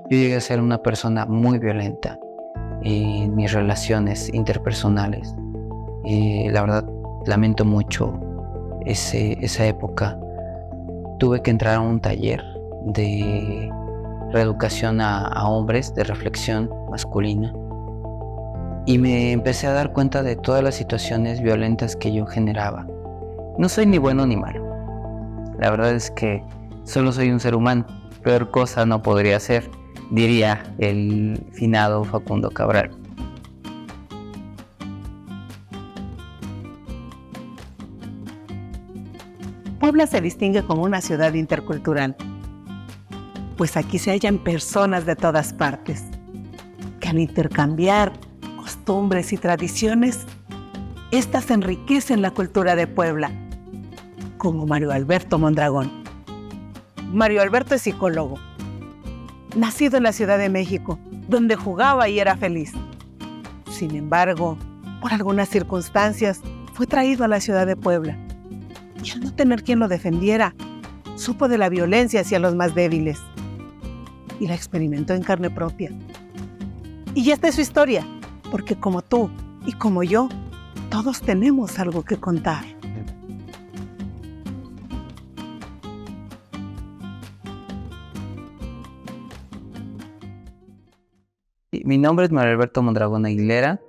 Yo llegué a ser una persona muy violenta en mis relaciones interpersonales. La verdad, lamento mucho esa época. Tuve que entrar a un taller de reeducación a hombres, de reflexión masculina, y me empecé a dar cuenta de todas las situaciones violentas que yo generaba. No soy ni bueno ni malo. La verdad es que solo soy un ser humano. Peor cosa no podría ser, diría el finado Facundo Cabral. Puebla se distingue como una ciudad intercultural, pues aquí se hallan personas de todas partes, que al intercambiar costumbres y tradiciones, estas enriquecen la cultura de Puebla, como Mario Alberto Mondragón. Mario Alberto es psicólogo, nacido en la Ciudad de México, donde jugaba y era feliz. Sin embargo, por algunas circunstancias, fue traído a la ciudad de Puebla. Y al no tener quien lo defendiera, supo de la violencia hacia los más débiles y la experimentó en carne propia. Y esta es su historia, porque como tú y como yo, todos tenemos algo que contar. Mi nombre es Mario Alberto Mondragón Aguilera,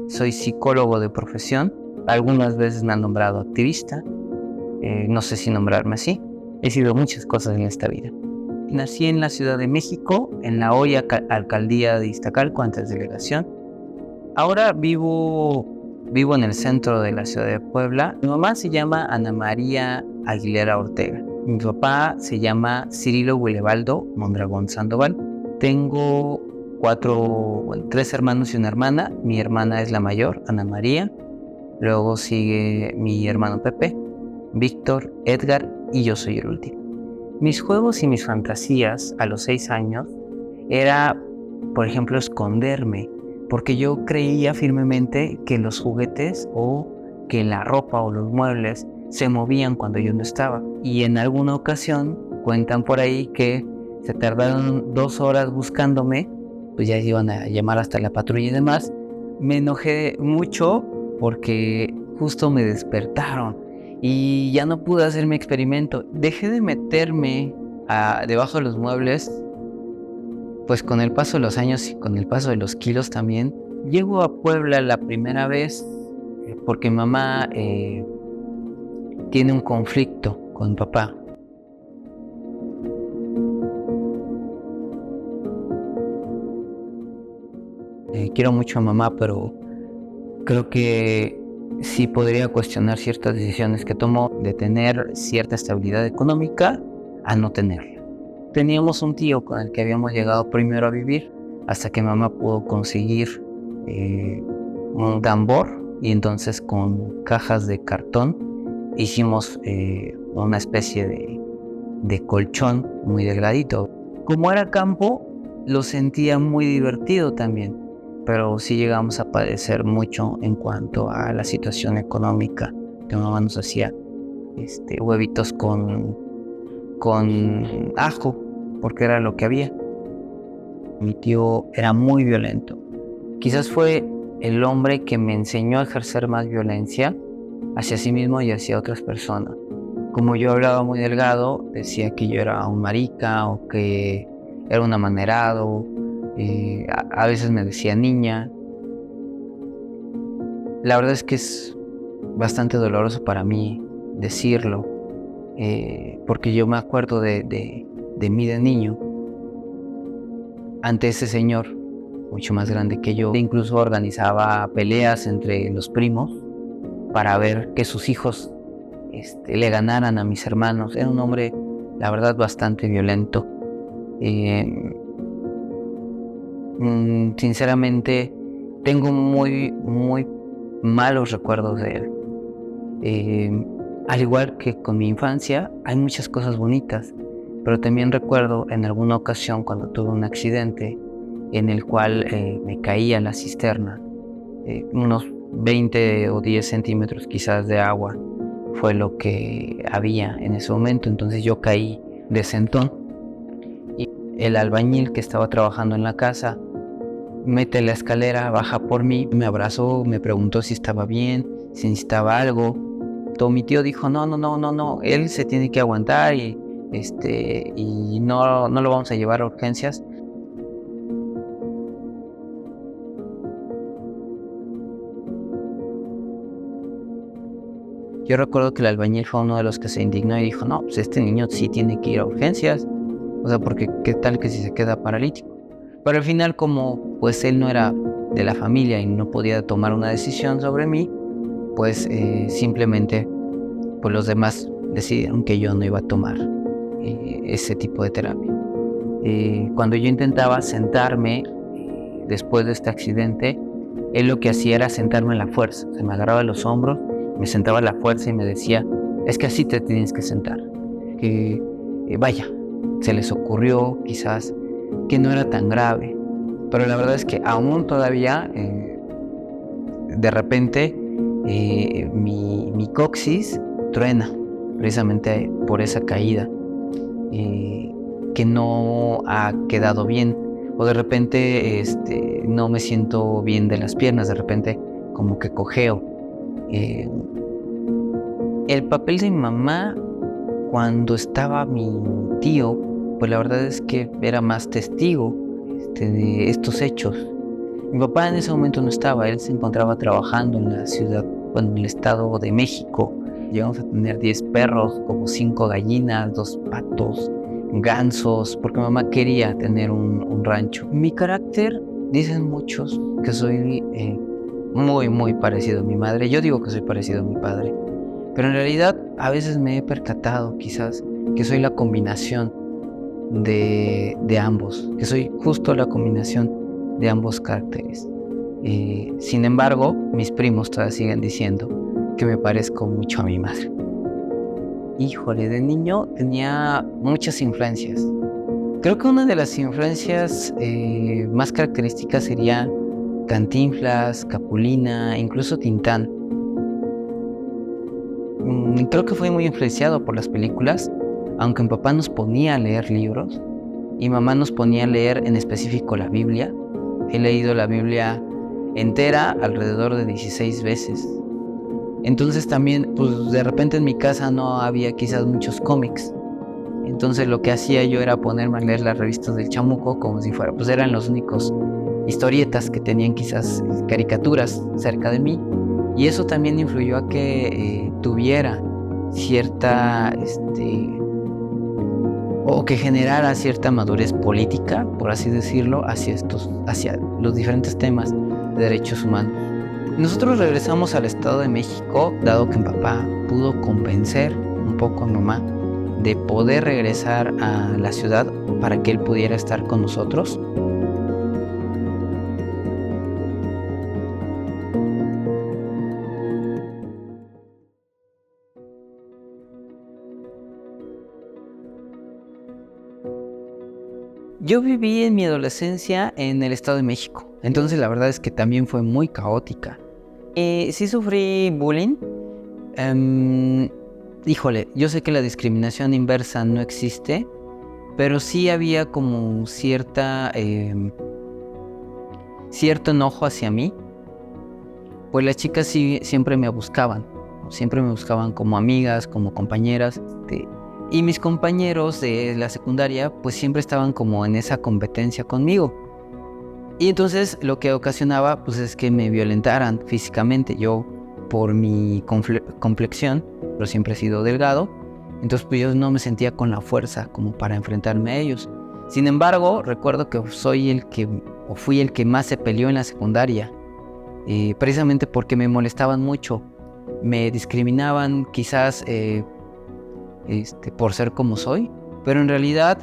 soy psicólogo de profesión. Algunas veces me han nombrado activista, no sé si nombrarme así. He sido muchas cosas en esta vida. Nací en la Ciudad de México, en la hoy alcaldía de Iztacalco, antes delegación. Ahora vivo en el centro de la ciudad de Puebla. Mi mamá se llama Ana María Aguilera Ortega. Mi papá se llama Cirilo Guilebaldo Mondragón Sandoval. Tengo 3 hermanos y una hermana. Mi hermana es la mayor, Ana María. Luego sigue mi hermano Pepe, Víctor, Edgar y yo soy el último. Mis juegos y mis fantasías a los 6 años era, por ejemplo, esconderme, porque yo creía firmemente que los juguetes o que la ropa o los muebles se movían cuando yo no estaba. Y en alguna ocasión cuentan por ahí que se tardaron 2 horas buscándome, pues ya iban a llamar hasta la patrulla y demás. Me enojé mucho porque justo me despertaron y ya no pude hacer mi experimento. Dejé de meterme debajo de los muebles, pues con el paso de los años y con el paso de los kilos también. Llego a Puebla la primera vez porque mamá tiene un conflicto con papá. Quiero mucho a mamá, pero creo que sí podría cuestionar ciertas decisiones que tomó, de tener cierta estabilidad económica a no tenerla. Teníamos un tío con el que habíamos llegado primero a vivir hasta que mamá pudo conseguir un tambor, y entonces con cajas de cartón hicimos una especie de colchón muy delgadito. Como era campo, lo sentía muy divertido también, pero sí llegamos a padecer mucho en cuanto a la situación económica, que mamá nos hacía huevitos con ajo, porque era lo que había. Mi tío era muy violento. Quizás fue el hombre que me enseñó a ejercer más violencia hacia sí mismo y hacia otras personas. Como yo hablaba muy delgado, decía que yo era un marica o que era un amanerado. A veces me decía niña. La verdad es que es bastante doloroso para mí decirlo, porque yo me acuerdo de mí de niño ante ese señor mucho más grande que yo. Incluso organizaba peleas entre los primos para ver que sus hijos le ganaran a mis hermanos. Era un hombre, la verdad, bastante violento. Sinceramente, tengo muy malos recuerdos de él. Al igual que con mi infancia, hay muchas cosas bonitas, pero también recuerdo en alguna ocasión cuando tuve un accidente en el cual me caí a la cisterna. Unos 20 o 10 centímetros quizás de agua fue lo que había en ese momento, entonces yo caí de sentón. Y el albañil que estaba trabajando en la casa mete la escalera, baja por mí, me abrazó, me preguntó si estaba bien, si necesitaba algo. Todo mi tío dijo, no, él se tiene que aguantar y no lo vamos a llevar a urgencias. Yo recuerdo que el albañil fue uno de los que se indignó y dijo, no, pues este niño sí tiene que ir a urgencias, o sea, porque qué tal que si se queda paralítico. Pero al final, como pues él no era de la familia y no podía tomar una decisión sobre mí, pues simplemente pues los demás decidieron que yo no iba a tomar ese tipo de terapia. Cuando yo intentaba sentarme después de este accidente, él lo que hacía era sentarme a la fuerza. Se me agarraba los hombros, me sentaba a la fuerza y me decía, es que así te tienes que sentar. Que vaya, se les ocurrió quizás que no era tan grave, pero la verdad es que aún todavía de repente mi coxis truena precisamente por esa caída que no ha quedado bien, o de repente no me siento bien de las piernas, de repente como que cojeo. El papel de mi mamá cuando estaba mi tío, pues la verdad es que era más testigo de estos hechos. Mi papá en ese momento no estaba, él se encontraba trabajando en la ciudad, bueno, en el estado de México. Llegamos a tener 10 perros, como 5 gallinas, 2 patos, gansos, porque mamá quería tener un rancho. Mi carácter, dicen muchos que soy muy parecido a mi madre. Yo digo que soy parecido a mi padre, pero en realidad a veces me he percatado quizás que soy la combinación de ambos, que soy justo la combinación de ambos caracteres. Sin embargo, mis primos todavía siguen diciendo que me parezco mucho a mi madre. Híjole, de niño tenía muchas influencias. Creo que una de las influencias más características sería Cantinflas, Capulina, incluso Tintán. Creo que fui muy influenciado por las películas, aunque mi papá nos ponía a leer libros y mamá nos ponía a leer en específico la Biblia. He leído la Biblia entera alrededor de 16 veces. Entonces también, pues de repente en mi casa no había quizás muchos cómics. Entonces lo que hacía yo era ponerme a leer las revistas del Chamuco como si fuera, pues eran los únicos historietas que tenían quizás caricaturas cerca de mí. Y eso también influyó a que tuviera cierta, o que generara cierta madurez política, por así decirlo, hacia los diferentes temas de derechos humanos. Nosotros regresamos al Estado de México, dado que mi papá pudo convencer un poco a mamá de poder regresar a la ciudad para que él pudiera estar con nosotros. Yo viví en mi adolescencia en el Estado de México, entonces la verdad es que también fue muy caótica. Sí sufrí bullying. Híjole, yo sé que la discriminación inversa no existe, pero sí había como cierto enojo hacia mí. Pues las chicas sí siempre me buscaban como amigas, como compañeras. Y mis compañeros de la secundaria pues siempre estaban como en esa competencia conmigo. Y entonces lo que ocasionaba pues es que me violentaran físicamente. Yo por mi complexión, pero siempre he sido delgado, entonces pues yo no me sentía con la fuerza como para enfrentarme a ellos. Sin embargo, recuerdo que fui el que más se peleó en la secundaria, precisamente porque me molestaban mucho, me discriminaban quizás por ser como soy, pero en realidad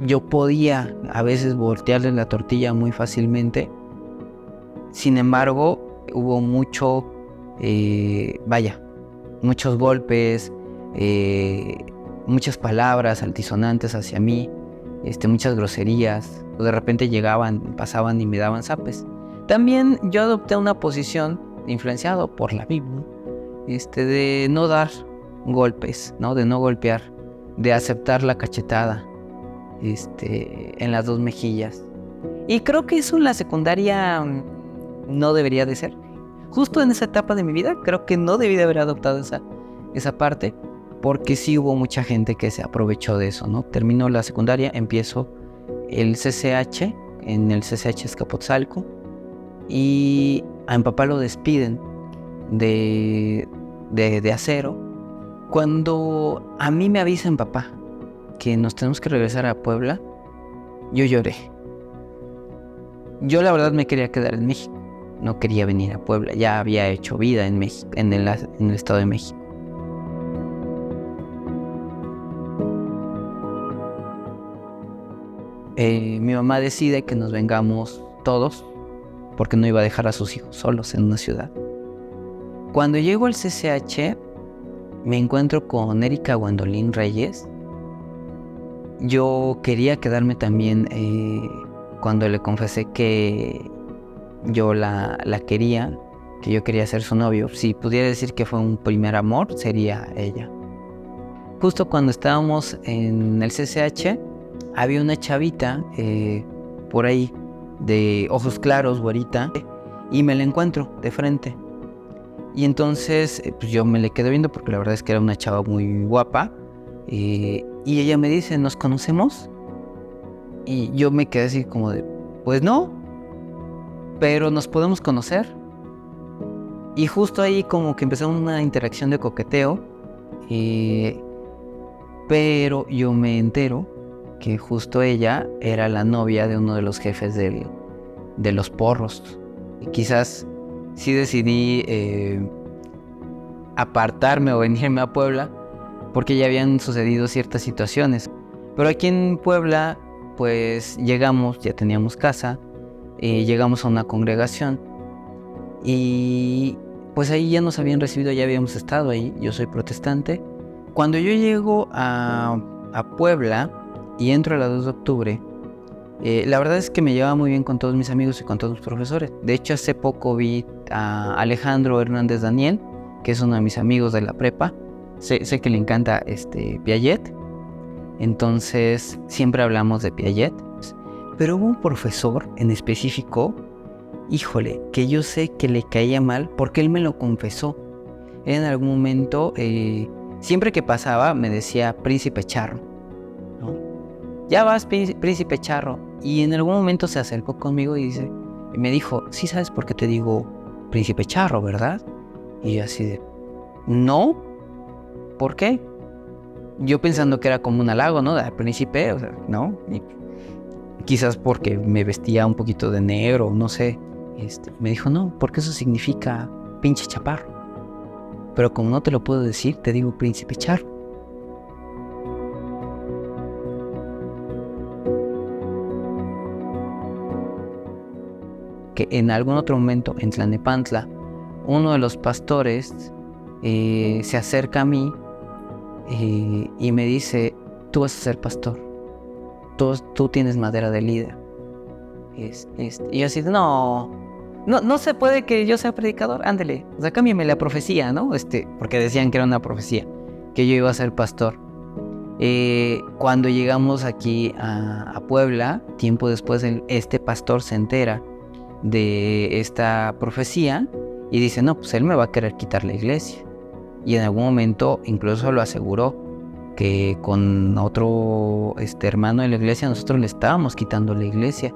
yo podía a veces voltearles la tortilla muy fácilmente. Sin embargo, hubo muchos golpes, muchas palabras altisonantes hacia mí, muchas groserías. De repente pasaban y me daban zapes. También yo adopté una posición influenciado por la Biblia, de no dar golpes, ¿no? De no golpear, de aceptar la cachetada. en las dos mejillas. Y creo que eso en la secundaria no debería de ser. Justo en esa etapa de mi vida, creo que no debí de haber adoptado esa parte, porque sí hubo mucha gente que se aprovechó de eso, ¿no? Termino la secundaria, empiezo el CCH, en el CCH Escapotzalco, y a mi papá lo despiden de Acero. Cuando a mí me avisa mi papá que nos tenemos que regresar a Puebla, yo lloré. Yo la verdad me quería quedar en México, no quería venir a Puebla, ya había hecho vida en México, en el Estado de México. Mi mamá decide que nos vengamos todos, porque no iba a dejar a sus hijos solos en una ciudad. Cuando llego al CCH, me encuentro con Erika Gwendolyn Reyes. Yo quería quedarme también cuando le confesé que yo la quería, que yo quería ser su novio. Si pudiera decir que fue un primer amor, sería ella. Justo cuando estábamos en el CCH, había una chavita por ahí, de ojos claros, güerita, y me la encuentro de frente. Y entonces pues yo me le quedé viendo porque la verdad es que era una chava muy guapa. Y ella me dice, ¿nos conocemos? Y yo me quedé así como de, pues no, pero nos podemos conocer. Y justo ahí como que empezó una interacción de coqueteo. Pero yo me entero que justo ella era la novia de uno de los jefes de los porros. Y quizás sí decidí apartarme o venirme a Puebla porque ya habían sucedido ciertas situaciones. Pero aquí en Puebla, pues llegamos, ya teníamos casa, llegamos a una congregación y pues ahí ya nos habían recibido, ya habíamos estado ahí. Yo soy protestante. Cuando yo llego a Puebla y entro a la 2 de octubre, la verdad es que me llevaba muy bien con todos mis amigos y con todos mis profesores. De hecho, hace poco vi a Alejandro Hernández Daniel, que es uno de mis amigos de la prepa. Sé que le encanta Piaget, entonces siempre hablamos de Piaget. Pero hubo un profesor en específico, híjole, que yo sé que le caía mal porque él me lo confesó. En algún momento, siempre que pasaba me decía Príncipe Charro, ¿no? Ya vas, Príncipe Charro. Y en algún momento se acercó conmigo y me dijo, sí sabes por qué te digo Príncipe Charro, ¿verdad? Y yo así de, no, ¿por qué? Yo pensando que era como un halago, ¿no? De príncipe, o sea, ¿no? Y quizás porque me vestía un poquito de negro, no sé. Me dijo, no, porque eso significa pinche chaparro. Pero como no te lo puedo decir, te digo Príncipe Charro. Que en algún otro momento en Tlalnepantla, uno de los pastores se acerca a mí y me dice, tú vas a ser pastor, tú tienes madera de líder. Y yo así, no se puede que yo sea predicador, ándele, o sea, cámbiame la profecía, ¿no? Porque decían que era una profecía, que yo iba a ser pastor. Cuando llegamos aquí a Puebla, tiempo después, este pastor se entera de esta profecía y dice, no, pues él me va a querer quitar la iglesia. Y en algún momento incluso lo aseguró, que con otro hermano de la iglesia nosotros le estábamos quitando la iglesia.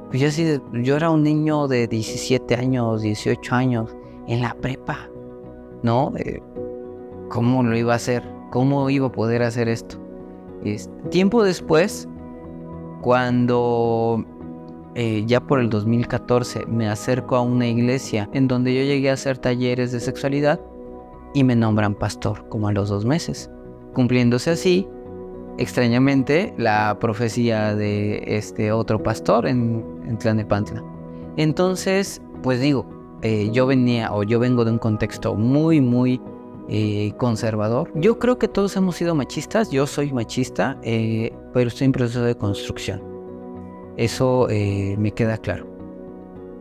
Pues yo era un niño de 17 años, 18 años, en la prepa, ¿no? ¿Cómo lo iba a hacer? ¿Cómo iba a poder hacer esto? Tiempo después, cuando ya por el 2014 me acerco a una iglesia en donde yo llegué a hacer talleres de sexualidad y me nombran pastor como a los 2 meses, cumpliéndose así, extrañamente, la profecía de este otro pastor en Tlalnepantla. Entonces, pues digo, yo vengo de un contexto muy, muy conservador. Yo creo que todos hemos sido machistas, yo soy machista, pero estoy en proceso de construcción. Eso me queda claro.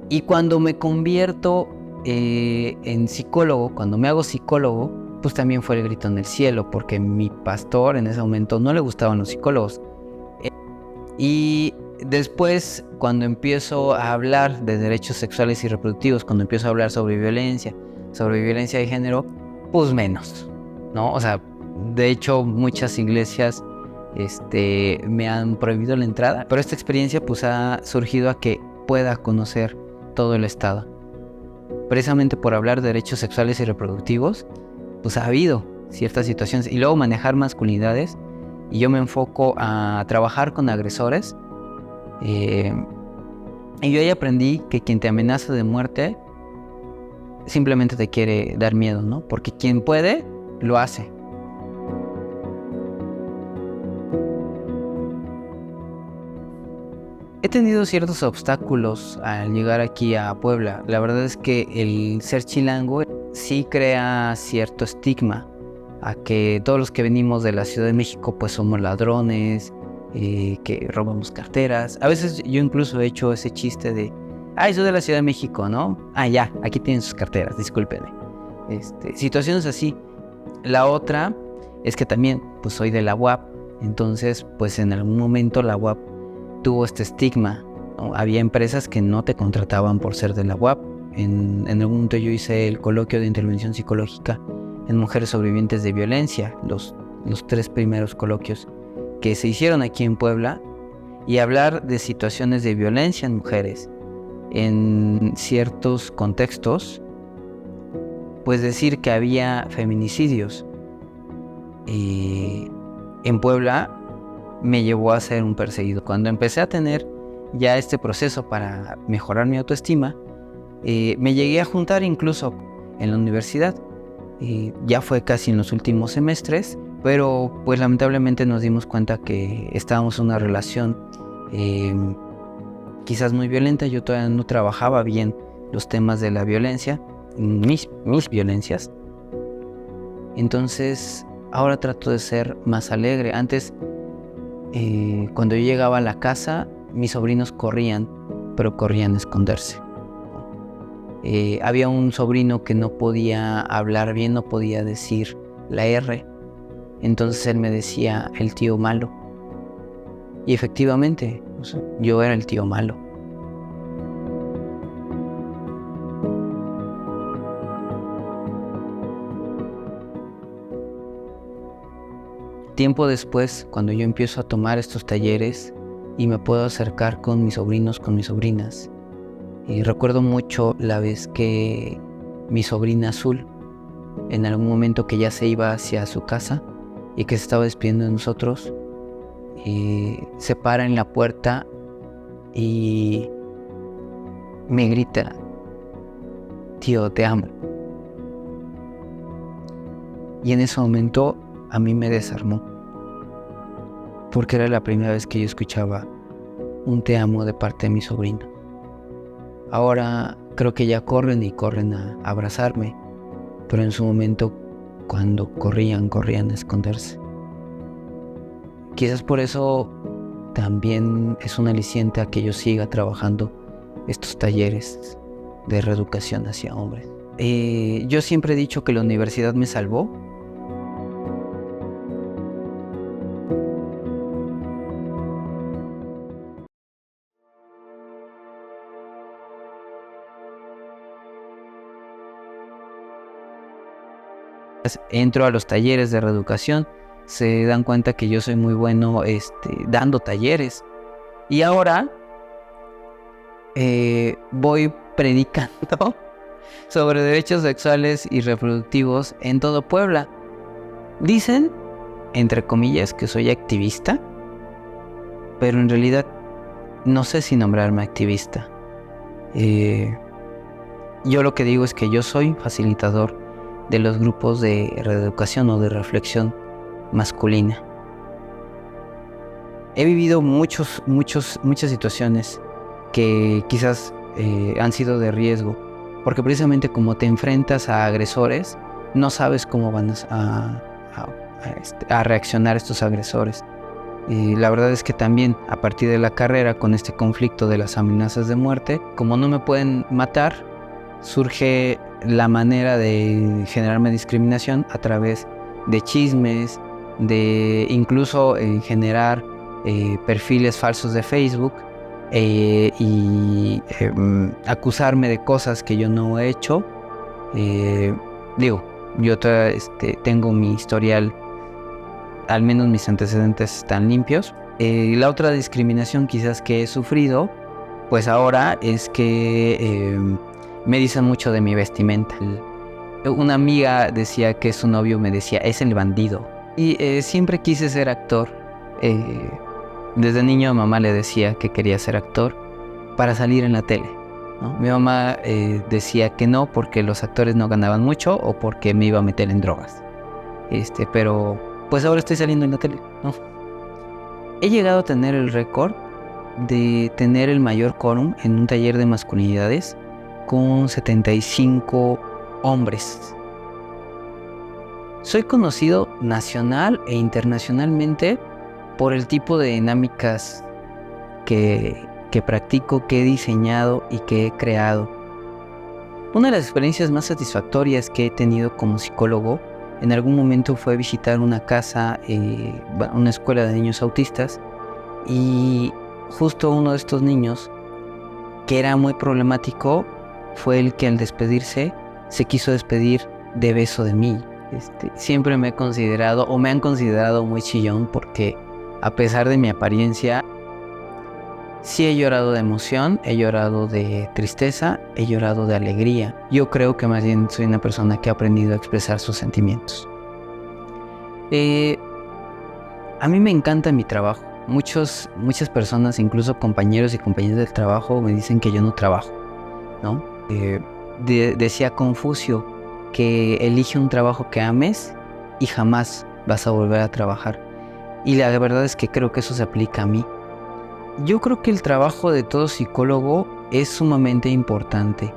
Y cuando me convierto en psicólogo, cuando me hago psicólogo, pues también fue el grito en el cielo, porque mi pastor en ese momento no le gustaban los psicólogos. Y después, cuando empiezo a hablar de derechos sexuales y reproductivos, cuando empiezo a hablar sobre violencia de género, pues menos, ¿no? O sea, de hecho, muchas iglesias me han prohibido la entrada, pero esta experiencia pues ha surgido a que pueda conocer todo el estado. Precisamente por hablar de derechos sexuales y reproductivos, pues ha habido ciertas situaciones, y luego manejar masculinidades, y yo me enfoco a trabajar con agresores, y yo ahí aprendí que quien te amenaza de muerte simplemente te quiere dar miedo, ¿no? Porque quien puede, lo hace. He tenido ciertos obstáculos al llegar aquí a Puebla. La verdad es que el ser chilango sí crea cierto estigma a que todos los que venimos de la Ciudad de México pues somos ladrones, que robamos carteras. A veces yo incluso he hecho ese chiste de soy de la Ciudad de México, ¿no? Ya, aquí tienen sus carteras, discúlpenme. Situaciones así. La otra es que también pues soy de la UAP, entonces pues en algún momento la UAP tuvo este estigma, ¿no? Había empresas que no te contrataban por ser de la UAP. En algún momento yo hice el coloquio de intervención psicológica en mujeres sobrevivientes de violencia, los 3 primeros coloquios que se hicieron aquí en Puebla, y hablar de situaciones de violencia en mujeres en ciertos contextos, pues decir que había feminicidios en Puebla me llevó a ser un perseguido. Cuando empecé a tener ya este proceso para mejorar mi autoestima, me llegué a juntar incluso en la universidad. Ya fue casi en los últimos semestres, pero pues lamentablemente nos dimos cuenta que estábamos en una relación quizás muy violenta. Yo todavía no trabajaba bien los temas de la violencia, mis violencias. Entonces ahora trato de ser más alegre. Antes, cuando yo llegaba a la casa, mis sobrinos corrían, pero corrían a esconderse. Había un sobrino que no podía hablar bien, no podía decir la R. Entonces él me decía el tío malo. Y efectivamente, o sea, yo era el tío malo. Tiempo después, cuando yo empiezo a tomar estos talleres y me puedo acercar con mis sobrinos, con mis sobrinas, y recuerdo mucho la vez que mi sobrina Azul, en algún momento que ya se iba hacia su casa y que se estaba despidiendo de nosotros, se para en la puerta y me grita: tío, te amo. Y en ese momento a mí me desarmó, porque era la primera vez que yo escuchaba un te amo de parte de mi sobrino. Ahora creo que ya corren a abrazarme, pero en su momento, cuando corrían a esconderse. Quizás por eso también es un aliciente a que yo siga trabajando estos talleres de reeducación hacia hombres. Yo siempre he dicho que la universidad me salvó. Entro a los talleres de reeducación, se dan cuenta que yo soy muy bueno dando talleres, y ahora voy predicando sobre derechos sexuales y reproductivos en todo Puebla. Dicen, entre comillas, que soy activista, pero en realidad no sé si nombrarme activista. Yo lo que digo es que yo soy facilitador de los grupos de reeducación o de reflexión masculina. He vivido muchas situaciones que quizás han sido de riesgo, porque precisamente como te enfrentas a agresores, no sabes cómo van a reaccionar estos agresores. Y la verdad es que también a partir de la carrera, con este conflicto de las amenazas de muerte, como no me pueden matar, surge la manera de generarme discriminación a través de chismes, de incluso generar perfiles falsos de Facebook y acusarme de cosas que yo no he hecho. Yo tengo mi historial, al menos mis antecedentes están limpios. La otra discriminación quizás que he sufrido, pues ahora es que me dicen mucho de mi vestimenta. Una amiga decía que su novio me decía, es el bandido. Y siempre quise ser actor. Desde niño mamá le decía que quería ser actor para salir en la tele, ¿no? Mi mamá decía que no porque los actores no ganaban mucho o porque me iba a meter en drogas. Pero pues ahora estoy saliendo en la tele, ¿no? He llegado a tener el récord de tener el mayor quórum en un taller de masculinidades con 75 hombres. Soy conocido nacional e internacionalmente por el tipo de dinámicas que practico, que he diseñado y que he creado. Una de las experiencias más satisfactorias que he tenido como psicólogo en algún momento fue visitar una casa, una escuela de niños autistas, y justo uno de estos niños, que era muy problemático, fue el que al despedirse se quiso despedir de beso de mí. Siempre me he considerado, o me han considerado, muy chillón, porque a pesar de mi apariencia, sí he llorado de emoción, he llorado de tristeza, he llorado de alegría. Yo creo que más bien soy una persona que ha aprendido a expresar sus sentimientos. A mí me encanta mi trabajo. Muchas personas, incluso compañeros y compañeras del trabajo, me dicen que yo no trabajo, ¿no? Decía Confucio que elige un trabajo que ames y jamás vas a volver a trabajar. Y la verdad es que creo que eso se aplica a mí. Yo creo que el trabajo de todo psicólogo es sumamente importante,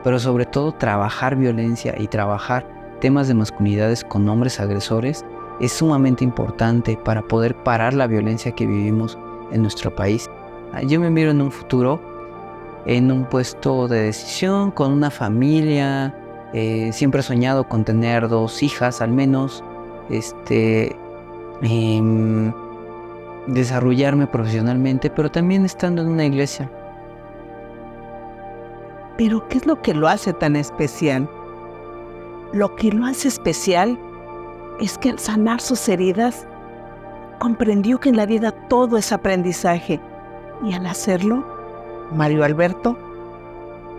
pero sobre todo trabajar violencia y trabajar temas de masculinidades con hombres agresores es sumamente importante para poder parar la violencia que vivimos en nuestro país. Yo me miro en un futuro en un puesto de decisión, con una familia. Siempre he soñado con tener 2 hijas al menos. Desarrollarme profesionalmente, pero también estando en una iglesia. Pero ¿qué es lo que lo hace tan especial? Lo que lo hace especial es que al sanar sus heridas, comprendió que en la vida todo es aprendizaje. Y al hacerlo, Mario Alberto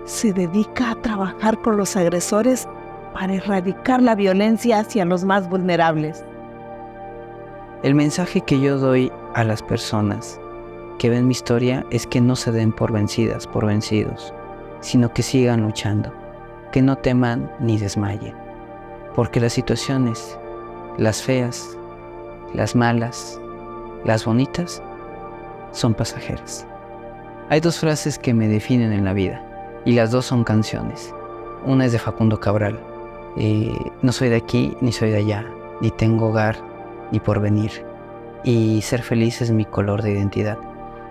se dedica a trabajar con los agresores para erradicar la violencia hacia los más vulnerables. El mensaje que yo doy a las personas que ven mi historia es que no se den por vencidas, por vencidos, sino que sigan luchando, que no teman ni desmayen, porque las situaciones, las feas, las malas, las bonitas, son pasajeras. Hay 2 frases que me definen en la vida, y las 2 son canciones. Una es de Facundo Cabral: no soy de aquí ni soy de allá, ni tengo hogar ni porvenir, y ser feliz es mi color de identidad.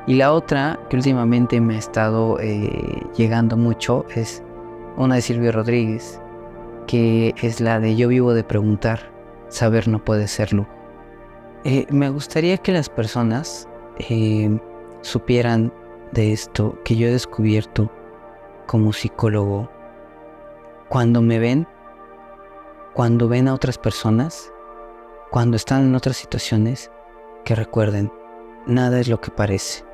Y la otra, que últimamente me ha estado llegando mucho, es una de Silvio Rodríguez, que es la de: yo vivo de preguntar, saber no puede ser lujo. Me gustaría que las personas supieran de esto que yo he descubierto como psicólogo. Cuando me ven, cuando ven a otras personas, cuando están en otras situaciones, que recuerden, nada es lo que parece.